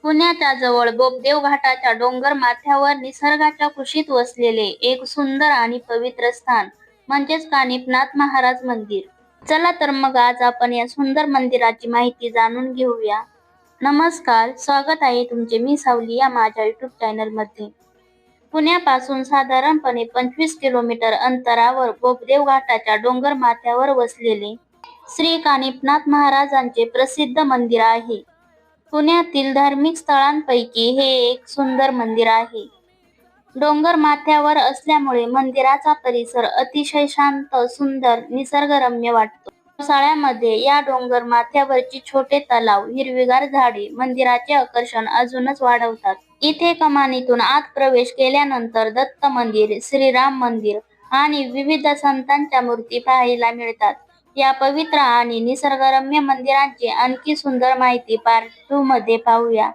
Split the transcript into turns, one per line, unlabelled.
पुण्याच्या जवळ बोपदेव घाटाच्या डोंगर माथ्यावर निसर्गाच्या कुशीत वसलेले एक सुंदर आणि पवित्र स्थान म्हणजेच कानिफनाथ महाराज मंदिर. चला तर मग आज आपण या सुंदर मंदिराची माहिती जाणून घेऊया. नमस्कार, स्वागत आहे तुमचे मी सावली या माझ्या युट्यूब चॅनल मध्ये. पुण्यापासून साधारणपणे 25 किलोमीटर अंतरावर बोपदेव घाटाच्या डोंगर माथ्यावर वसलेले श्री कानिफनाथ महाराजांचे प्रसिद्ध मंदिर आहे. पुण्यातील धार्मिक स्थळांपैकी हे एक सुंदर मंदिर आहे. डोंगर माथ्यावर असल्यामुळे मंदिराचा परिसर अतिशय शांत, सुंदर, निसर्गरम्य वाटतो. पावसाळ्यामध्ये या डोंगर माथ्यावरची छोटे तलाव, हिरवीगार झाडे मंदिराचे आकर्षण अजूनच वाढवतात. इथे कमानीतून आत प्रवेश केल्यानंतर दत्त मंदिर, श्रीराम मंदिर आणि विविध संतांच्या मूर्ती पाहायला मिळतात. या पवित्र आणि निसर्गरम्य मंदिरांची आणखी सुंदर माहिती पार्ट 2 मध्ये पाहूया.